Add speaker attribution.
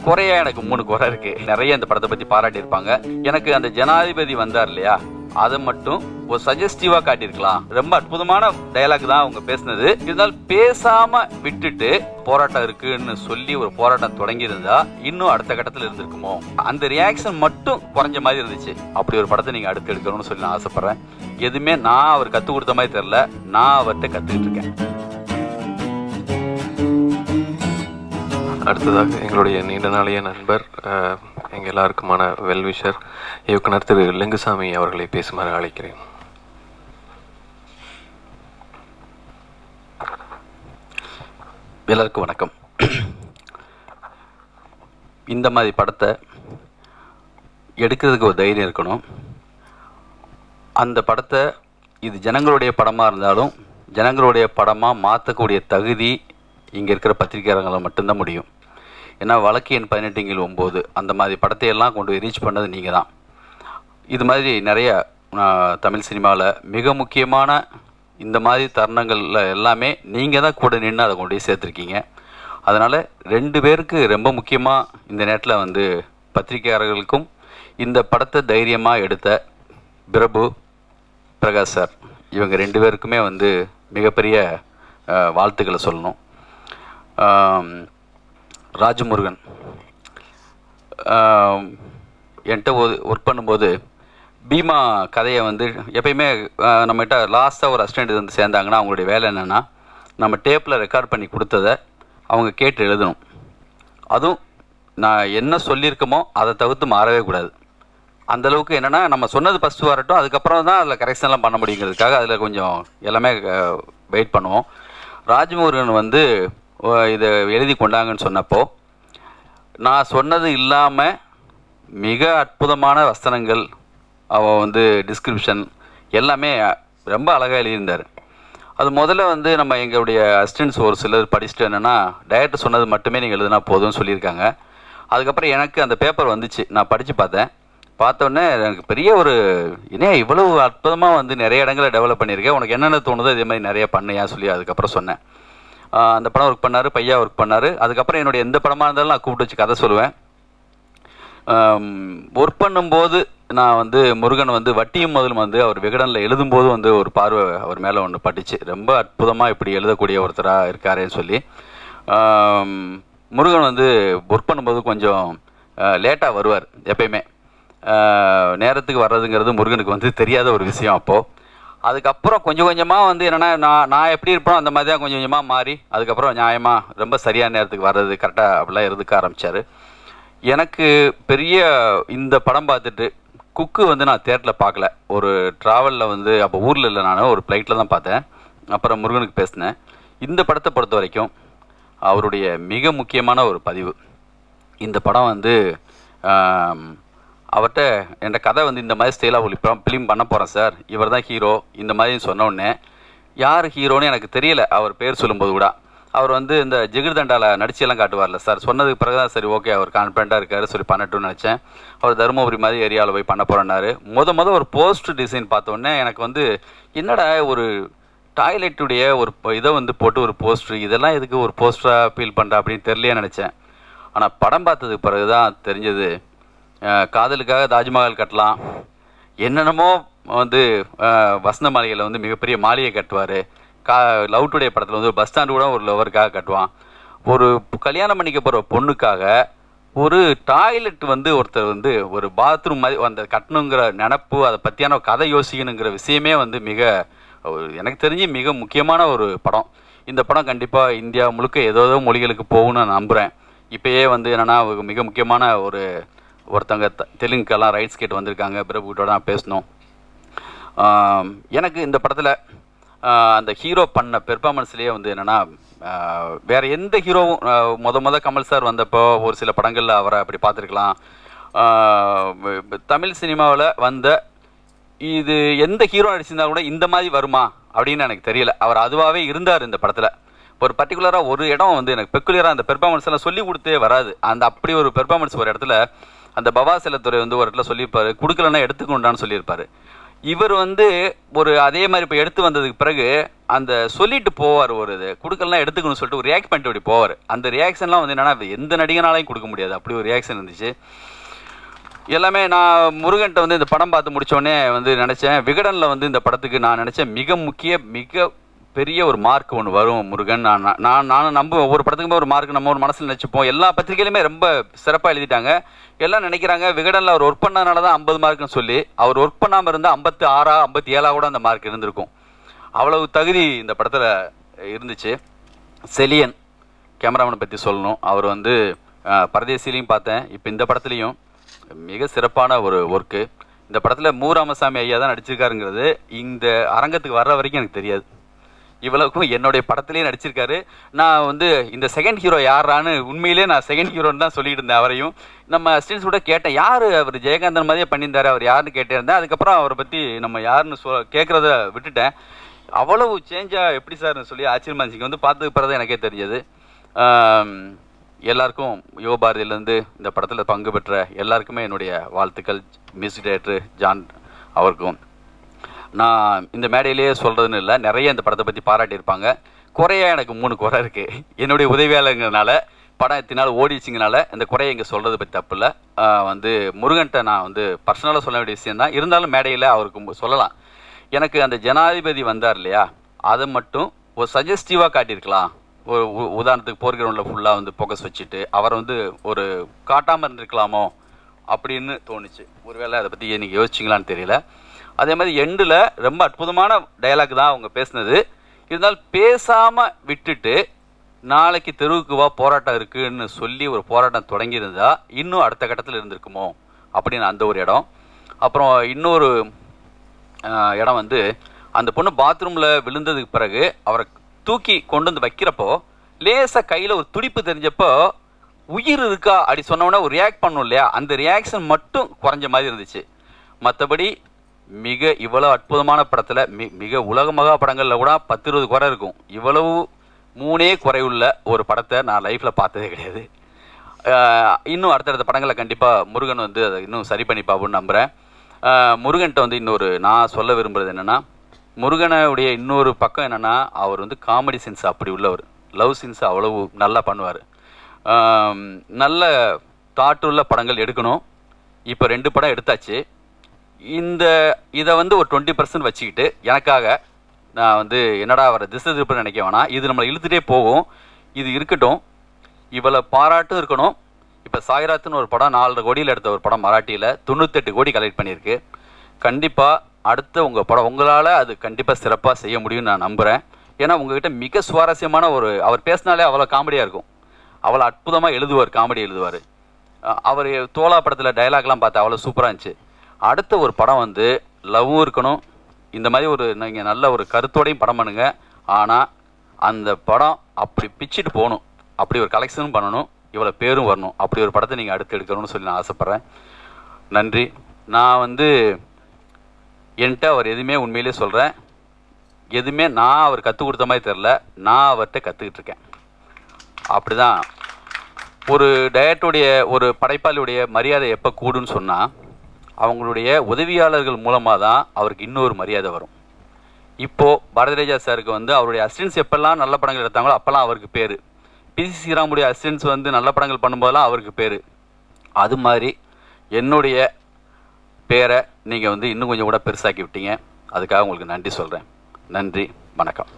Speaker 1: குறையா எனக்கு 3 குறை இருக்கு. நிறைய இந்த படத்தை பத்தி பாராட்டியிருப்பாங்க. எனக்கு அந்த ஜனாதிபதி வந்தார் இல்லையா, அதை மட்டும் ஒரு சஜஸ்டிவா காட்டியிருக்கலாம். ரொம்ப அற்புதமான டயலாக் தான் அவங்க பேசினது. இருந்தாலும் பேசாம விட்டுட்டு போராட்டம் இருக்குன்னு சொல்லி ஒரு போராட்டம் தொடங்கி இருந்தா இன்னும் அடுத்த கட்டத்தில் இருந்திருக்குமோ. அந்த ரியாக்ஷன் மட்டும் குறைஞ்ச மாதிரி இருந்துச்சு. அப்படி ஒரு படத்தை நீங்க அடுத்து எடுக்கணும்னு சொல்லி நான் ஆசைப்படுறேன். எதுவுமே நான் அவர் கத்து கொடுத்த மாதிரி தெரியல, நான் அவர்கிட்ட கத்துக்கிட்டு இருக்கேன்.
Speaker 2: அடுத்ததாக எங்களுடைய நீண்ட நாளைய நண்பர், எங்கள் எல்லாருக்குமான வெல்விஷர் இயக்குனர் திரு லிங்குசாமி அவர்களை பேசுமாறு அழைக்கிறேன்.
Speaker 1: எல்லாருக்கும் வணக்கம். இந்த மாதிரி படத்தை எடுக்கிறதுக்கு ஒரு தைரியம் இருக்கணும். அந்த படத்தை இது ஜனங்களுடைய படமாக இருந்தாலும் ஜனங்களுடைய படமாக மாற்றக்கூடிய தகுதி இங்கே இருக்கிற பத்திரிகையாளர்களால் மட்டும்தான் முடியும். ஏன்னா வழக்கு எண் 18/9 அந்த மாதிரி படத்தையெல்லாம் கொண்டு ரீச் பண்ணது நீங்கள் தான். இது மாதிரி நிறைய தமிழ் சினிமாவில் மிக முக்கியமான இந்த மாதிரி தருணங்களில் எல்லாமே நீங்கள் தான் கூட நின்று அதை கொண்டு போய் சேர்த்துருக்கீங்க. அதனால் 2 பேருக்கு ரொம்ப முக்கியமாக இந்த நேரத்தில் பத்திரிகையாளர்களுக்கும் இந்த படத்தை தைரியமாக எடுத்த பிரபு, பிரகாஷ் சார், இவங்க 2 பேருக்குமே மிகப்பெரிய வாழ்த்துக்களை சொல்லணும். ராஜமுருகன் என்கிட்ட ஒர்க் பண்ணும்போது பீமா கதையை எப்பயுமே நம்மகிட்ட லாஸ்ட்டாக ஒரு அசிஸ்டண்ட் சேர்ந்தாங்கன்னா அவங்களுடைய வேலை என்னென்னா நம்ம டேப்பில் ரெக்கார்ட் பண்ணி கொடுத்ததை அவங்க கேட்டு எழுதணும். அதுவும் நான் என்ன சொல்லியிருக்கோமோ அதை தவிர்த்து மாறவே கூடாது. அந்தளவுக்கு என்னென்னா நம்ம சொன்னது ஃபஸ்ட்டு வரட்டும், அதுக்கப்புறம் தான் அதில் கரெக்ஷன்லாம் பண்ண முடியுங்கிறதுக்காக அதில் கொஞ்சம் எல்லாமே வெயிட் பண்ணுவோம். ராஜமுருகன் இதை எழுதி கொண்டாங்கன்னு சொன்னப்போ நான் சொன்னது இல்லாமல் மிக அற்புதமான வசனங்கள், அவன் டிஸ்கிரிப்ஷன் எல்லாமே ரொம்ப அழகாக எழுதியிருந்தார். அது முதல்ல நம்ம எங்களுடைய அசிஸ்டன்ட்ஸ் ஒரு சிலர் படிச்சுட்டு என்னென்னா டைரக்டர் சொன்னது மட்டுமே நீங்கள் எழுதினா போதும்னு சொல்லியிருக்காங்க. அதுக்கப்புறம் எனக்கு அந்த பேப்பர் வந்துச்சு, நான் படித்து பார்த்தோன்னே எனக்கு பெரிய ஒரு இவ்வளவு அற்புதமாக நிறைய இடங்களை டெவலப் பண்ணியிருக்கேன், உனக்கு என்னென்ன தோணுதோ இதே மாதிரி நிறைய பண்ணையா சொல்லி அதுக்கப்புறம் சொன்னேன். அந்த படம் ஒர்க் பண்ணார், பையா ஒர்க் பண்ணார். அதுக்கப்புறம் என்னுடைய எந்த படமாக இருந்தாலும் நான் கூப்பிட்டு வச்சு கதை சொல்லுவேன். ஒர்க் பண்ணும்போது நான் முருகன் வட்டியும் முதலும் அவர் விகடனில் எழுதும்போது ஒரு பார்வை அவர் மேலே ஒன்று பட்டுச்சு. ரொம்ப அற்புதமாக இப்படி எழுதக்கூடிய ஒருத்தராக இருக்காருன்னு சொல்லி. முருகன் ஒர்க் பண்ணும்போது கொஞ்சம் லேட்டாக வருவார். எப்பயுமே நேரத்துக்கு வர்றதுங்கிறது முருகனுக்கு தெரியாத ஒரு விஷயம். அப்போது அதுக்கப்புறம் கொஞ்சம் கொஞ்சமாக என்னென்னா நான் எப்படி இருப்பேனோ அந்த மாதிரி தான் கொஞ்சம் கொஞ்சமாக மாறி அதுக்கப்புறம் நியாயமாக ரொம்ப சரியான நேரத்துக்கு வர்றது, கரெக்டாக அப்படிலாம் இருந்துக்க ஆரம்பித்தார். எனக்கு பெரிய இந்த படம் பார்த்துட்டு குக்கு நான் தேட்டரில் பார்க்கல, ஒரு ட்ராவலில் அப்போ ஊரில் இல்லை, நான் ஒரு ஃப்ளைட்டில் தான் பார்த்தேன். அப்புறம் முருகனுக்கு பேசினேன். இந்த படத்தை பொறுத்த வரைக்கும் அவருடைய மிக முக்கியமான ஒரு பதிவு, இந்த படம் அவர்கிட்ட என் கதை இந்த மாதிரி ஸ்டைலாக ஒரு ஃபிலிம் பண்ண போகிறேன் சார், இவர் தான் ஹீரோ இந்த மாதிரி சொன்னோடனே யார் ஹீரோன்னு எனக்கு தெரியல. அவர் பேர் சொல்லும்போது கூட அவர் இந்த ஜிகிர்தண்டாவில் நடிச்செல்லாம் காட்டுவார்ல சார், சொன்னதுக்கு பிறகு தான் சரி ஓகே அவர் கான்ஃபிடண்ட்டாக இருக்காரு சொல்லி பண்ணட்டும்னு நினச்சேன். அவர் தருமபுரி மாதிரி ஏரியாவில் போய் பண்ண போகிறேன்னாரு. ஒரு போஸ்டர் டிசைன் பார்த்தோன்னே எனக்கு என்னடா ஒரு டாய்லெட்டுடைய ஒரு இதை போட்டு ஒரு போஸ்டர், இதெல்லாம் எதுக்கு ஒரு போஸ்டராக ஃபீல் பண்ணுறா அப்படின்னு தெரியலையே நினச்சேன். ஆனால் படம் பார்த்ததுக்கு பிறகு தான் தெரிஞ்சது, காதலுக்காக தாஜ்மஹால் கட்டலாம், என்னென்னமோ வசந்த மாளிகையில் மிகப்பெரிய மாளிகை கட்டுவார். லவ் டுடே படத்தில் ஒரு பஸ் ஸ்டாண்டு கூட ஒரு லவருக்காக கட்டுவான். ஒரு கல்யாணம் பண்ணிக்க போகிற பொண்ணுக்காக ஒரு டாய்லெட் ஒருத்தர் ஒரு பாத்ரூம் மாதிரி அந்த கட்டணுங்கிற நினப்பு, அதை பற்றியான கதை யோசிக்கணுங்கிற விஷயமே மிக எனக்கு தெரிஞ்சு மிக முக்கியமான ஒரு படம். இந்த படம் கண்டிப்பாக இந்தியா முழுக்க ஏதோ மொழிகளுக்கு போகும்னு நான் நம்புகிறேன். இப்போயே என்னென்னா மிக முக்கியமான ஒருத்தங்க தெலுங்குக்கெல்லாம் ரைட்ஸ் கேட்டு வந்திருக்காங்க, பிரபுகிட்ட நான் பேசணும். எனக்கு இந்த படத்தில் அந்த ஹீரோ பண்ண பெர்ஃபார்மன்ஸ்லேயே என்னென்னா வேறு எந்த ஹீரோவும் கமல் சார் வந்தப்போ ஒரு சில படங்களில் அவரை அப்படி பார்த்துருக்கலாம். தமிழ் சினிமாவில் இது எந்த ஹீரோ நடிச்சிருந்தா கூட இந்த மாதிரி வருமா அப்படின்னு எனக்கு தெரியல. அவர் அதுவாகவே இருந்தார் இந்த படத்தில். ஒரு பர்டிகுலராக ஒரு இடம் எனக்கு பெக்குலியராக அந்த பெர்ஃபார்மன்ஸ் எல்லாம் சொல்லி கொடுத்தே வராது. அந்த அப்படி ஒரு பெர்ஃபார்மன்ஸ் ஒரு இடத்துல அந்த பவா செல்லத்துறை ஒரு இடத்துல சொல்லியிருப்பார், கொடுக்கலன்னா எடுத்துக்கொண்டான்னு சொல்லியிருப்பார். இவர் வந்து ஒரு அதே மாதிரி இப்போ எடுத்து வந்ததுக்கு பிறகு அந்த சொல்லிட்டு போவார், ஒரு இது கொடுக்கலாம் எடுத்துக்கணும்னு சொல்லிட்டு ஒரு ரியாக்ட் பண்ணிட்டு அப்படி போவார். அந்த ரியாக்ஷன்லாம் வந்து என்னன்னா எந்த நடிகனாலையும் கொடுக்க முடியாது, அப்படி ஒரு ரியாக்ஷன் இருந்துச்சு. எல்லாமே நான் முருகன்ட்ட வந்து இந்த படம் பார்த்து முடித்தோடனே வந்து நினச்சேன், விகடனில் வந்து இந்த படத்துக்கு நான் நினச்சேன் மிக பெரிய ஒரு மார்க் ஒன்று வரும் முருகன். நானும் நம்புவேன், ஒவ்வொரு படத்துக்குமே ஒரு மார்க் நம்ம ஒரு மனசில் நினச்சிப்போம். எல்லா பத்திரிகையிலுமே ரொம்ப சிறப்பாக எழுதிட்டாங்க. எல்லாம் நினைக்கிறாங்க விகடனில் அவர் ஒர்க் பண்ணனால தான் 50 மார்க்குன்னு சொல்லி, அவர் ஒர்க் பண்ணாமல் இருந்தால் 56 57 கூட அந்த மார்க் இருந்திருக்கும். அவ்வளவு தகுதி இந்த படத்தில் இருந்துச்சு. செலியன் கேமராமேனை பற்றி சொல்லணும். அவர் வந்து பரதேசிலையும் பார்த்தேன், இப்போ இந்த படத்துலையும் மிக சிறப்பான ஒரு ஒர்க்கு. இந்த படத்தில் ராமசாமி ஐயா தான் நடிச்சிருக்காருங்கிறது இந்த அரங்கத்துக்கு வர்ற வரைக்கும் எனக்கு தெரியாது. இவ்வளவுக்கும் என்னுடைய படத்துலேயே நடிச்சிருக்காரு. நான் வந்து இந்த செகண்ட் ஹீரோ யாரான்னு உண்மையிலே நான் செகண்ட் ஹீரோன்னு தான் சொல்லிட்டு இருந்தேன். அவரையும் நம்ம அசிஸ்டன்ஸ் கூட கேட்டேன், யார் அவர் ஜெயகாந்தன் மாதிரியே பண்ணியிருந்தாரு, அவர் யாருன்னு கேட்டிருந்தேன். அதுக்கப்புறம் அவரை பற்றி நம்ம யாருன்னு கேட்குறத விட்டுட்டேன். அவ்வளவு சேஞ்சாக எப்படி சார்னு சொல்லி ஆச்சரியமா இருந்துச்சு. வந்து பார்த்துக்கு பிறகு எனக்கே தெரிஞ்சது. எல்லாருக்கும் யுவபாரதியிலேருந்து இந்த படத்தில் பங்கு பெற்ற எல்லாருக்குமே என்னுடைய வாழ்த்துக்கள். மியூசிக் டைரக்டர் ஜான் அவருக்கும். நான் இந்த மேடையிலேயே சொல்கிறதுன்னு இல்லை, நிறைய இந்த படத்தை பற்றி பாராட்டியிருப்பாங்க. குறையாக எனக்கு 3 குறை இருக்குது. என்னுடைய உதவியாளங்கிறதுனால படம் எத்தினாலும் ஓடிச்சிங்கனால இந்த குறையை இங்கே சொல்கிறது பற்றி தப்பு இல்லை. வந்து முருகன்ட்ட நான் வந்து பர்சனலாக சொல்ல வேண்டிய விஷயந்தான், இருந்தாலும் மேடையில் அவருக்கு சொல்லலாம். எனக்கு அந்த ஜனாதிபதி வந்தார் இல்லையா, அதை மட்டும் ஒரு சஜஸ்டிவாக காட்டியிருக்கலாம். ஒரு உதாரணத்துக்கு போர்கிரவுண்டில் ஃபுல்லாக வந்து ஃபோக்கஸ் வச்சுட்டு அவரை வந்து ஒரு காட்டாமல் இருந்திருக்கலாமோ அப்படின்னு தோணுச்சு. ஒருவேளை அதை பற்றி நீங்கள் யோசிச்சிங்களான்னு தெரியல. அதே மாதிரி எண்டில் ரொம்ப அற்புதமான டயலாக் தான் அவங்க பேசுனது. இருந்தாலும் பேசாமல் விட்டுட்டு நாளைக்கு தெருவுக்கு வா போராட்டம் இருக்குன்னு சொல்லி ஒரு போராட்டம் தொடங்கியிருந்தா இன்னும் அடுத்த கட்டத்தில் இருந்திருக்குமோ அப்படின்னு அந்த ஒரு இடம். அப்புறம் இன்னொரு இடம் வந்து அந்த பொண்ணு பாத்ரூமில் விழுந்ததுக்கு பிறகு அவரை தூக்கி கொண்டு வந்து வைக்கிறப்போ லேசாக கையில் ஒரு துடிப்பு தெரிஞ்சப்போ உயிர் இருக்கா அப்படி சொன்னோன்னே ஒரு ரியாக்ட் பண்ணும் இல்லையா, அந்த ரியாக்ஷன் மட்டும் குறைஞ்ச மாதிரி இருந்துச்சு. மற்றபடி இவ்வளோ அற்புதமான படத்தில் மிக உலக மகா படங்களில் கூட 10-20 குறை இருக்கும். இவ்வளவு 3 குறையுள்ள ஒரு படத்தை நான் லைஃப்பில் பார்த்ததே கிடையாது. இன்னும் அடுத்தடுத்த படங்களை கண்டிப்பாக முருகன் வந்து அதை இன்னும் சரி பண்ணிப்பாப்புன்னு நம்புகிறேன். முருகன்கிட்ட வந்து இன்னொரு நான் சொல்ல விரும்புகிறது என்னென்னா, முருகனுடைய இன்னொரு பக்கம் என்னென்னா, அவர் வந்து காமெடி சென்ஸ் அப்படி உள்ளவர். லவ் சென்ஸ் அவ்வளவு நல்லா பண்ணுவார். நல்ல தாட்டுள்ள படங்கள் எடுக்கணும். இப்போ 2 படம் எடுத்தாச்சு. இதை வந்து ஒரு 20% வச்சுக்கிட்டு எனக்காக நான் வந்து என்னடா அவரை திசை திருப்பன்னு நினைக்க வேணாம், இது நம்மளை இழுத்துட்டே போகும், இது இருக்கட்டும், இவ்வளோ பாராட்டும் இருக்கணும். இப்போ சாய்ராத்துன்னு ஒரு படம் 4.5 கோடியில் எடுத்த ஒரு படம் மராட்டியில் 98 கோடி கலெக்ட் பண்ணியிருக்கு. கண்டிப்பாக அடுத்த உங்கள் படம் உங்களால் அது கண்டிப்பாக சிறப்பாக செய்ய முடியும்னு நான் நம்புகிறேன். ஏன்னா உங்ககிட்ட மிக சுவாரஸ்யமான அவர் பேசினாலே அவ்வளோ காமெடியாக இருக்கும், அவ்வளோ அற்புதமாக எழுதுவார், காமெடி எழுதுவார். அவர் தோலா படத்தில் டைலாக்லாம் பார்த்து அவ்வளோ சூப்பராக இருந்துச்சு. அடுத்த ஒரு படம் வந்து லவ்வும் இருக்கணும், இந்த மாதிரி நீங்கள் நல்ல ஒரு கருத்தோடையும் படம் பண்ணுங்கள். ஆனால் அந்த படம் அப்படி பிச்சுட்டு போகணும், அப்படி ஒரு கலெக்ஷனும் பண்ணணும், இவ்வளோ பேரும் வரணும், அப்படி ஒரு படத்தை நீங்கள் அடுத்து எடுக்கணும்னு சொல்லி நான் ஆசைப்பட்றேன். நன்றி. நான் வந்து என்கிட்ட அவர் எதுவுமே உண்மையிலே சொல்கிறேன், எதுவுமே நான் அவர் கற்றுக் கொடுத்த மாதிரி தெரில, நான் அவர்கிட்ட கற்றுக்கிட்டு இருக்கேன். அப்படி தான் ஒரு டைரக்டருடைய ஒரு படைப்பாளியுடைய மரியாதை எப்போ கூடுன்னு சொன்னால், அவங்களுடைய உதவியாளர்கள் மூலமாக தான் அவருக்கு இன்னொரு மரியாதை வரும். இப்போது பாரதிராஜா சாருக்கு வந்து அவருடைய அசிஸ்டன்ஸ் எப்பெல்லாம் நல்ல படங்கள் எடுத்தாங்களோ அப்போல்லாம் அவருக்கு பேர். பிசி ஸ்ரீராமுடைய அசிஸ்டன்ஸ் வந்து நல்ல படங்கள் பண்ணும்போதெல்லாம் அவருக்கு பேர். அது மாதிரி என்னுடைய பேரை நீங்கள் வந்து இன்னும் கொஞ்சம் கூட பெருசாக்கி விட்டீங்க. அதுக்காக உங்களுக்கு நன்றி சொல்கிறேன். நன்றி, வணக்கம்.